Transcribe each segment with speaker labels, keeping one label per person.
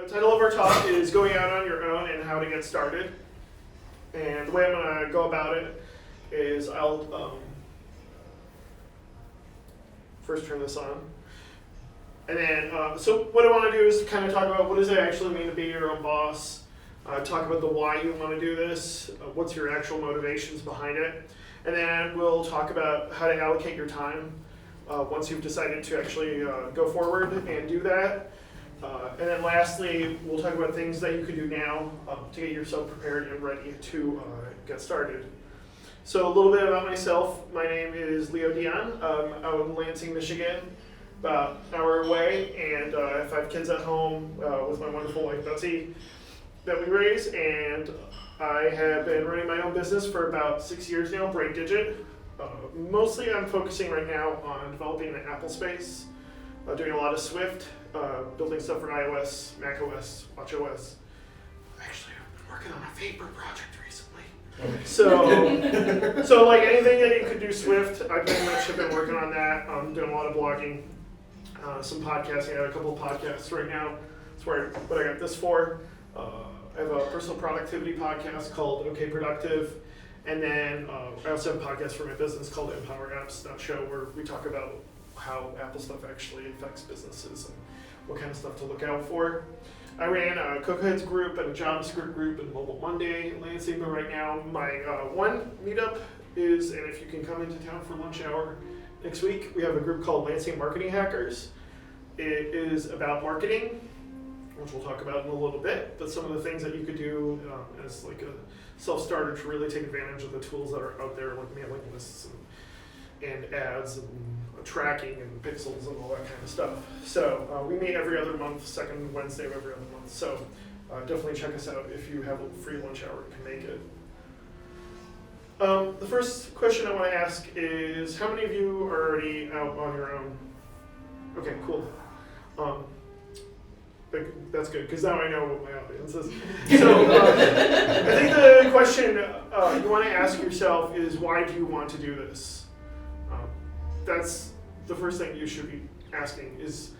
Speaker 1: The title of our talk is Going Out on Your Own and How to Get Started. And the way I'm going to go about it is I'll first turn this on. And then, so what I want to do is kind of talk about what does it actually mean to be your own boss, talk about the why you want to do this, what's your actual motivations behind it, and then we'll talk about how to allocate your time once you've decided to actually go forward and do that. And then lastly, we'll talk about things that you can do now to get yourself prepared and ready to get started. So a little bit about myself. My name is Dion. I'm out in Lansing, Michigan, about an hour away, and I have 5 kids at home with my wonderful wife, Betsy, that we raise. And I have been running my own business for about 6 years now, BrightDigit. Mostly I'm focusing right now on developing the Apple space, doing a lot of Swift, building stuff for iOS, macOS, watchOS. Actually, I've been working on a paper project recently. So like anything that you could do Swift, I pretty much have been working on that. I'm doing a lot of blogging, some podcasting. I have a couple of podcasts right now. That's what I got this for. I have a personal productivity podcast called Okay Productive. And then I also have a podcast for my business called EmpowerApps.Show, where we talk about how Apple stuff actually affects businesses and what kind of stuff to look out for. I ran a Cocoheads group and a JavaScript group and Mobile Monday in Lansing, but right now my one meetup is, and if you can come into town for lunch hour next week, we have a group called Lansing Marketing Hackers. It is about marketing, which we'll talk about in a little bit, but some of the things that you could do as like a self-starter to really take advantage of the tools that are out there, like mailing lists and ads and tracking and pixels and all that kind of stuff. So we meet every other month, second Wednesday of every other month. So definitely check us out if you have a free lunch hour and can make it. The first question I want to ask is, how many of you are already out on your own? Okay, cool. That's good, because now I know what my audience is. So I think the question you want to ask yourself is, why do you want to do this? That's the first thing you should be asking is,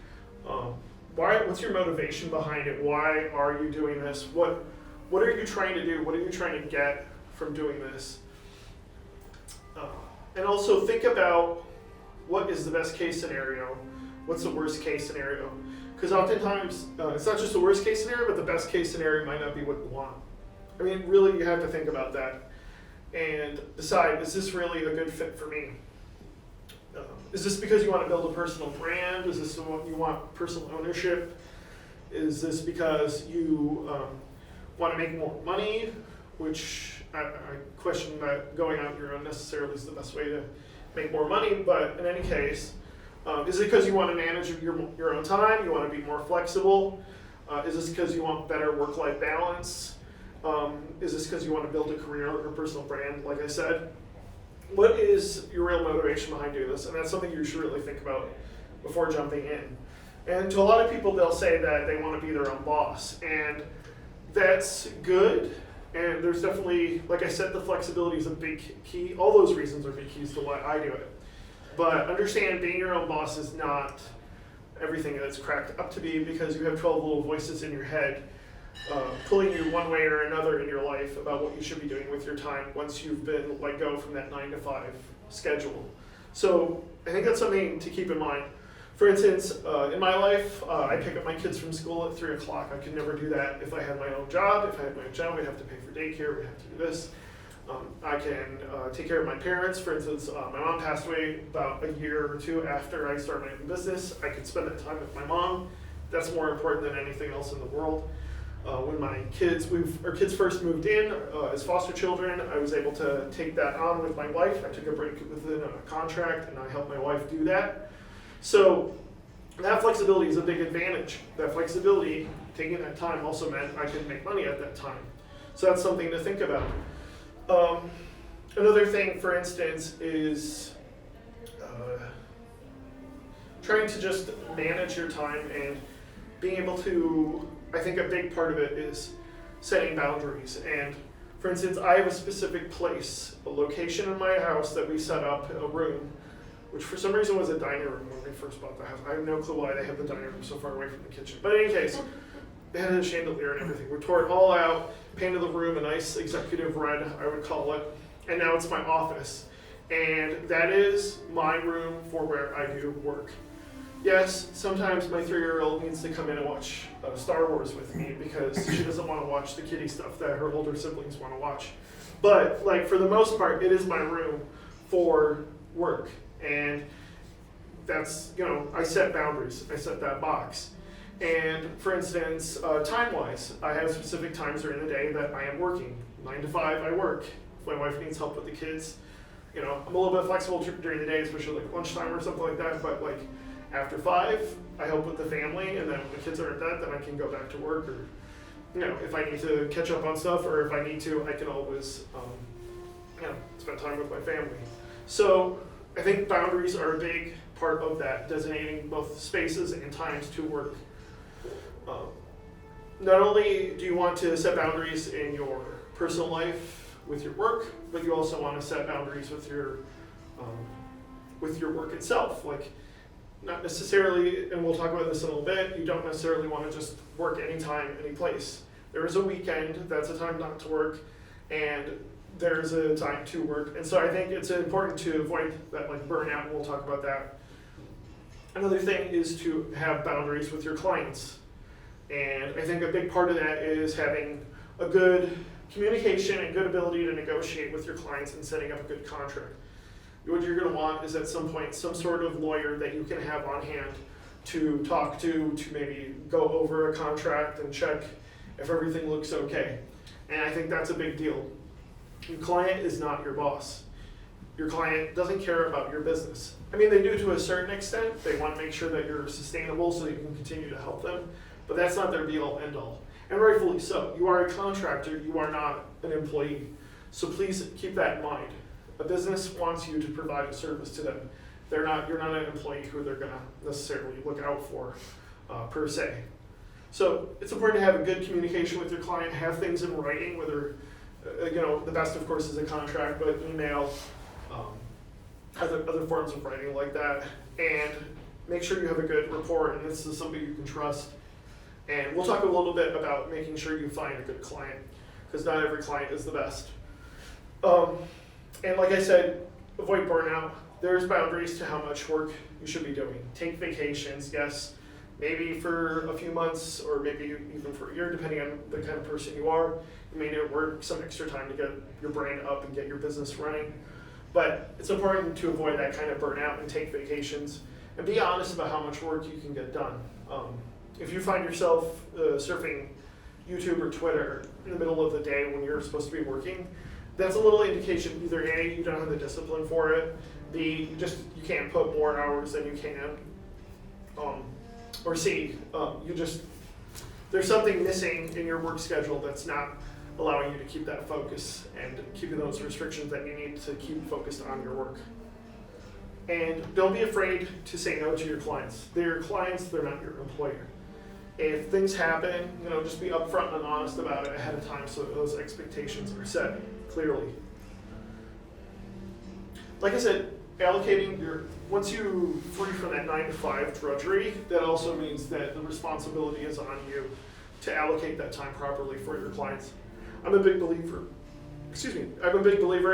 Speaker 1: what's your motivation behind it? Why are you doing this? What are you trying to do? What are you trying to get from doing this? And also think about what is the best case scenario? What's the worst case scenario? Because oftentimes, it's not just the worst case scenario, but the best case scenario might not be what you want. I mean, really, you have to think about that and decide, is this really a good fit for me? Is this because you want to build a personal brand? Is this what you want personal ownership? Is this because you want to make more money? Which I question that going out your own necessarily is the best way to make more money, but in any case, is it because you want to manage your own time? You want to be more flexible? Is this because you want better work-life balance? Is this because you want to build a career or personal brand, like I said? What is your real motivation behind doing this? And that's something you should really think about before jumping in. And to a lot of people, they'll say that they want to be their own boss. And that's good. And there's definitely, like I said, the flexibility is a big key. All those reasons are big keys to why I do it. But understand, being your own boss is not everything that it's cracked up to be, because you have 12 little voices in your head pulling you one way or another in your life about what you should be doing with your time once you've been let go from that 9-to-5 schedule. So I think that's something to keep in mind. For instance, in my life, I pick up my kids from school at 3 o'clock. I could never do that if I had my own job. If I had my own job, we'd have to pay for daycare, we'd have to do this. I can take care of my parents. For instance, my mom passed away about a year or 2 after I started my own business. I could spend that time with my mom. That's more important than anything else in the world. When our kids first moved in as foster children, I was able to take that on with my wife. I took a break within a contract, and I helped my wife do that. So that flexibility is a big advantage. That flexibility, taking that time, also meant I could make money at that time. So that's something to think about. Another thing, for instance, is trying to just manage your time and being able to, I think a big part of it is setting boundaries. And for instance, I have a specific place, a location in my house that we set up, a room, which for some reason was a dining room when we first bought the house. I have no clue why they have the dining room so far away from the kitchen. But in any case, it had a chandelier and everything. We tore it all out, painted the room a nice executive red, I would call it, and now it's my office. And that is my room for where I do work. Yes, sometimes my 3-year-old needs to come in and watch Star Wars with me because she doesn't want to watch the kiddie stuff that her older siblings want to watch. But like for the most part, it is my room for work. And that's, I set boundaries. I set that box. And for instance, time-wise, I have specific times during the day that I am working. 9 to 5, I work. If my wife needs help with the kids, I'm a little bit flexible during the day, especially like lunchtime or something like that. But like after 5, I help with the family, and then when the kids are at that, then I can go back to work. Or, if I need to catch up on stuff, or if I need to, I can always, spend time with my family. So I think boundaries are a big part of that, designating both spaces and times to work. Not only do you want to set boundaries in your personal life with your work, but you also want to set boundaries with your work itself. Like, not necessarily, and we'll talk about this in a little bit, you don't necessarily want to just work anytime, any place. There is a weekend, that's a time not to work, and there's a time to work. And so I think it's important to avoid that like burnout, and we'll talk about that. Another thing is to have boundaries with your clients. And I think a big part of that is having a good communication and good ability to negotiate with your clients and setting up a good contract. What you're going to want is at some point some sort of lawyer that you can have on hand to talk to maybe go over a contract and check if everything looks okay. And I think that's a big deal. Your client is not your boss. Your client doesn't care about your business. I mean, they do to a certain extent. They want to make sure that you're sustainable so you can continue to help them. But that's not their be-all, end-all. And rightfully so. You are a contractor. You are not an employee. So please keep that in mind. A business wants you to provide a service to them. You're not an employee who they're going to necessarily look out for, per se. So it's important to have a good communication with your client, have things in writing, whether, the best, of course, is a contract, but email, other forms of writing like that. And make sure you have a good rapport, and this is somebody you can trust. And we'll talk a little bit about making sure you find a good client, because not every client is the best. And like I said, avoid burnout. There's boundaries to how much work you should be doing. Take vacations, yes, maybe for a few months or maybe even for a year, depending on the kind of person you are. You may need to work some extra time to get your brain up and get your business running. But it's important to avoid that kind of burnout and take vacations and be honest about how much work you can get done. If you find yourself surfing YouTube or Twitter in the middle of the day when you're supposed to be working, that's a little indication either A, you don't have the discipline for it, B, you can't put more hours than you can, or C, there's something missing in your work schedule that's not allowing you to keep that focus and keeping those restrictions that you need to keep focused on your work. And don't be afraid to say no to your clients. They're your clients, they're not your employer. If things happen, just be upfront and honest about it ahead of time so those expectations are set clearly. Like I said, once you free from that 9 to 5 drudgery, that also means that the responsibility is on you to allocate that time properly for your clients. I'm a big believer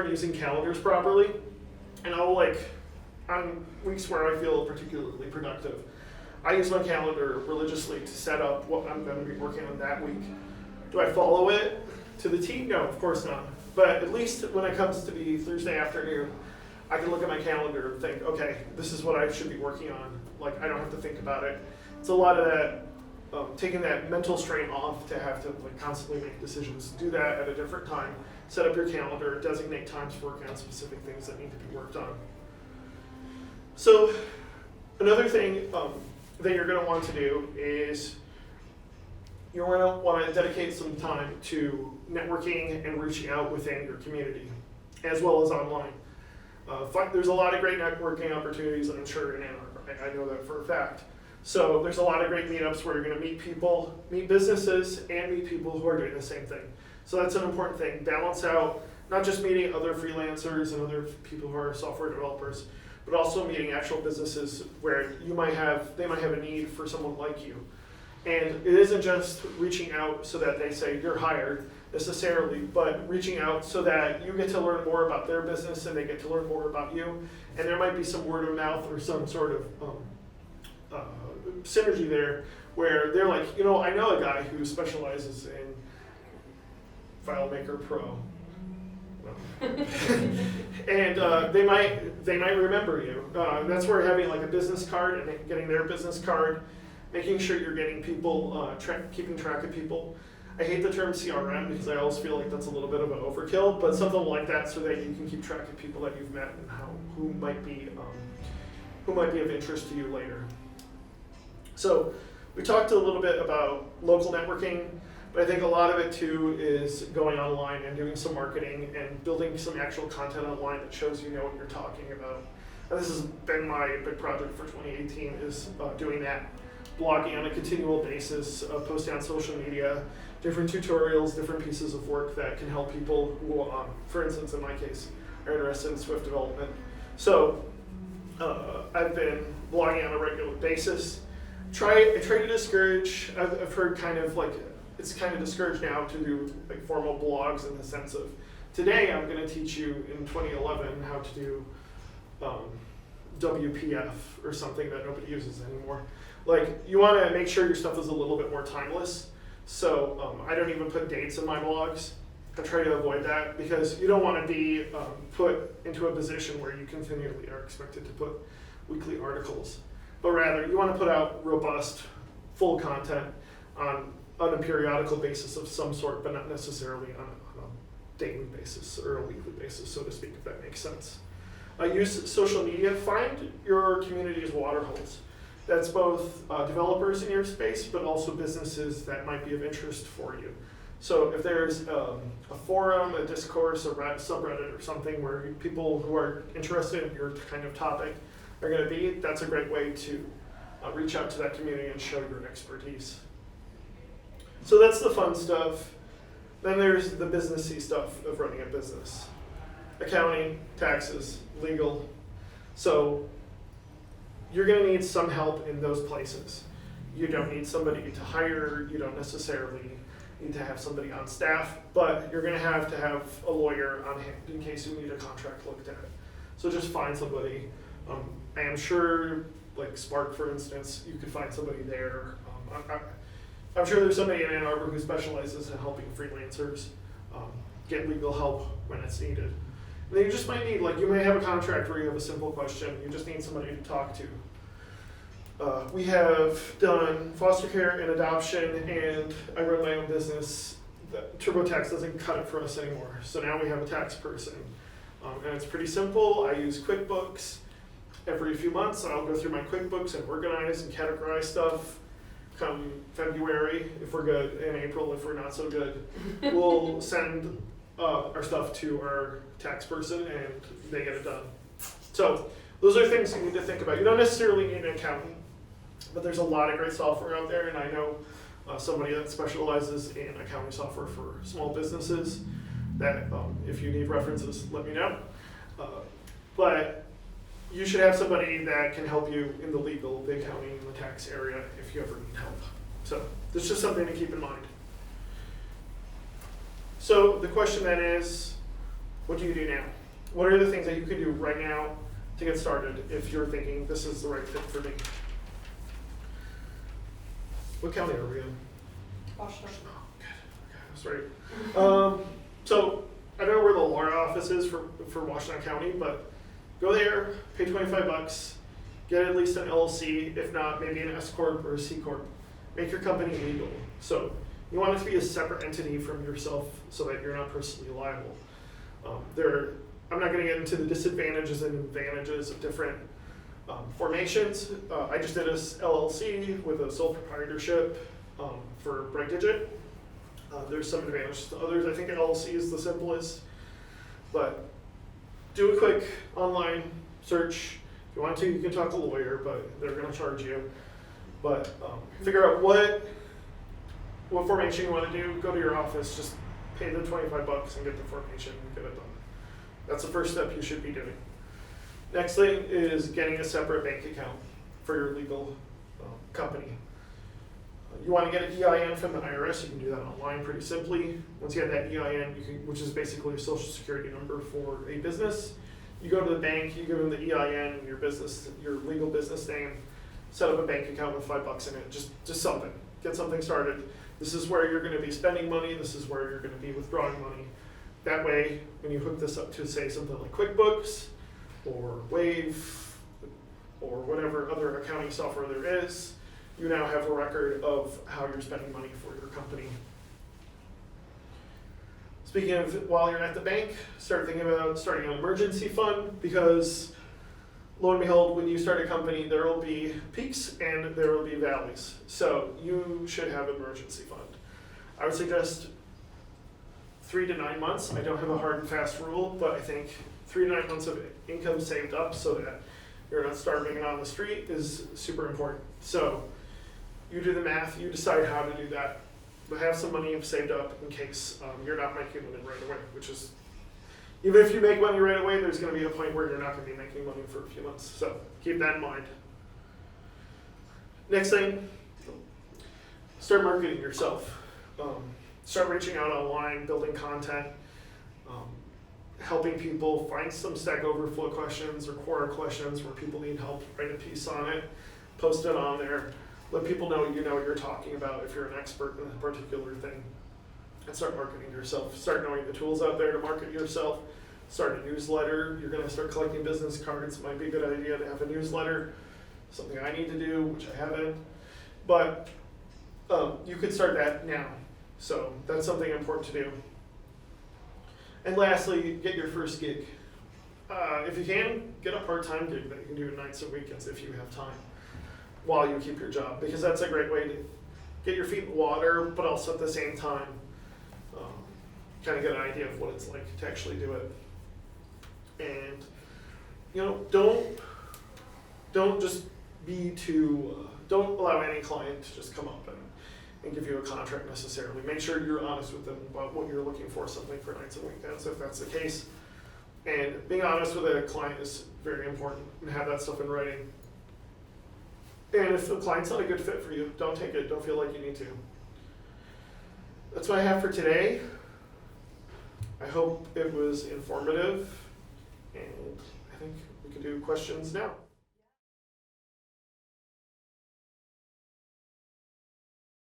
Speaker 1: in using calendars properly, and on weeks where I feel particularly productive, I use my calendar religiously to set up what I'm going to be working on that week. Do I follow it to the T? No, of course not. But at least when it comes to be Thursday afternoon, I can look at my calendar and think, okay, this is what I should be working on. I don't have to think about it. It's a lot of that, taking that mental strain off to have to constantly make decisions. Do that at a different time. Set up your calendar, designate times for working on specific things that need to be worked on. So another thing that you're going to want to do is you're going to want to dedicate some time to networking and reaching out within your community, as well as online. There's a lot of great networking opportunities, and I'm sure in Ann Arbor. I know that for a fact. So there's a lot of great meetups where you're going to meet people, meet businesses, and meet people who are doing the same thing. So that's an important thing. Balance out not just meeting other freelancers and other people who are software developers, but also meeting actual businesses where they might have a need for someone like you. And it isn't just reaching out so that they say you're hired necessarily, but reaching out so that you get to learn more about their business and they get to learn more about you. And there might be some word of mouth or some sort of synergy there where they're like, I know a guy who specializes in FileMaker Pro. And they might remember you. That's where having like a business card and getting their business card, making sure you're getting people, keeping track of people. I hate the term CRM because I always feel like that's a little bit of an overkill, but something like that so that you can keep track of people that you've met and who might be of interest to you later. So we talked a little bit about local networking, but I think a lot of it too is going online and doing some marketing and building some actual content online that shows you know what you're talking about. And this has been my big project for 2018 is doing that. Blogging on a continual basis, posting on social media, different tutorials, different pieces of work that can help people who, for instance, in my case, are interested in Swift development. So I've been blogging on a regular basis. I try to discourage, I've heard kind of like, it's kind of discouraged now to do like formal blogs in the sense of, today I'm going to teach you in 2011 how to do WPF or something that nobody uses anymore. Like, you want to make sure your stuff is a little bit more timeless. So I don't even put dates in my blogs. I try to avoid that because you don't want to be put into a position where you continually are expected to put weekly articles. But rather, you want to put out robust, full content on a periodical basis of some sort, but not necessarily on a daily basis or a weekly basis, so to speak, if that makes sense. Use social media. Find your community's water holes. That's both developers in your space, but also businesses that might be of interest for you. So if there's a forum, a discourse, a subreddit or something where people who are interested in your kind of topic are going to be, that's a great way to reach out to that community and show your expertise. So that's the fun stuff. Then there's the businessy stuff of running a business. Accounting, taxes, legal. So you're going to need some help in those places. You don't need somebody to hire, you don't necessarily need to have somebody on staff, but you're going to have a lawyer on hand in case you need a contract looked at. So just find somebody. I am sure, like Spark for instance, you could find somebody there. I'm sure there's somebody in Ann Arbor who specializes in helping freelancers get legal help when it's needed. And then you just might need, you may have a contract where you have a simple question, you just need somebody to talk to. We have done foster care and adoption, and I run my own business. TurboTax doesn't cut it for us anymore, so now we have a tax person. And it's pretty simple. I use QuickBooks. Every few months, I'll go through my QuickBooks and organize and categorize stuff. Come February, if we're good, in April, if we're not so good, we'll send our stuff to our tax person and they get it done. So those are things you need to think about. You don't necessarily need an accountant, but there's a lot of great software out there, and I know somebody that specializes in accounting software for small businesses that if you need references, let me know. But you should have somebody that can help you in the legal, the accounting, and the tax area if you ever need help. So that's just something to keep in mind. So the question then is, what do you do now? What are the things that you can do right now to get started if you're thinking this is the right fit for me? What county are we in?
Speaker 2: Washington.
Speaker 1: Oh, good. Okay, that's right. So I don't know where the law office is for Washington County, but go there, pay $25, get at least an LLC, if not, maybe an S Corp or a C Corp. Make your company legal. So you want it to be a separate entity from yourself so that you're not personally liable. I'm not going to get into the disadvantages and advantages of different formations. I just did a LLC with a sole proprietorship for BrightDigit. There's some advantages to others. I think an LLC is the simplest, but do a quick online search. If you want to, you can talk to a lawyer, but they're going to charge you. But figure out what formation you want to do. Go to your office, just pay the $25 and get the formation and get it done. That's the first step you should be doing. Next thing is getting a separate bank account for your legal company. You want to get an EIN from the IRS, you can do that online pretty simply. Once you have that EIN, which is basically a social security number for a business, you go to the bank, you give them the EIN and your legal business name, set up a bank account with $5 in it, just something. Get something started. This is where you're going to be spending money, this is where you're going to be withdrawing money. That way, when you hook this up to, say, something like QuickBooks or Wave or whatever other accounting software there is, you now have a record of how you're spending money for your company. Speaking of, while you're at the bank, start thinking about starting an emergency fund, because lo and behold, when you start a company, there will be peaks and there will be valleys. So you should have an emergency fund. I would suggest 3 to 9 months. I don't have a hard and fast rule, but I think 3 to 9 months of income saved up so that you're not starving and on the street is super important. So you do the math, you decide how to do that, but have some money saved up in case you're not making money right away, which is, even if you make money right away, there's going to be a point where you're not going to be making money for a few months. So keep that in mind. Next thing, start marketing yourself. Start reaching out online, building content, helping people find some Stack Overflow questions or Quora questions where people need help, write a piece on it, post it on there, let people know you know what you're talking about if you're an expert in a particular thing, and start marketing yourself. Start knowing the tools out there to market yourself. Start a newsletter. You're going to start collecting business cards. Might be a good idea to have a newsletter, something I need to do, which I haven't, but you could start that now. So that's something important to do. And lastly, get your first gig. If you can, get a part-time gig that you can do nights and weekends if you have time while you keep your job, because that's a great way to get your feet in the water, but also at the same time kind of get an idea of what it's like to actually do it. And don't just be too, don't allow any client to just come up and give you a contract necessarily. Make sure you're honest with them about what you're looking for, something for nights and weekends, if that's the case. And being honest with a client is very important, and have that stuff in writing. And if the client's not a good fit for you, don't take it. Don't feel like you need to. That's what I have for today. I hope it was informative, and I think we can do questions now.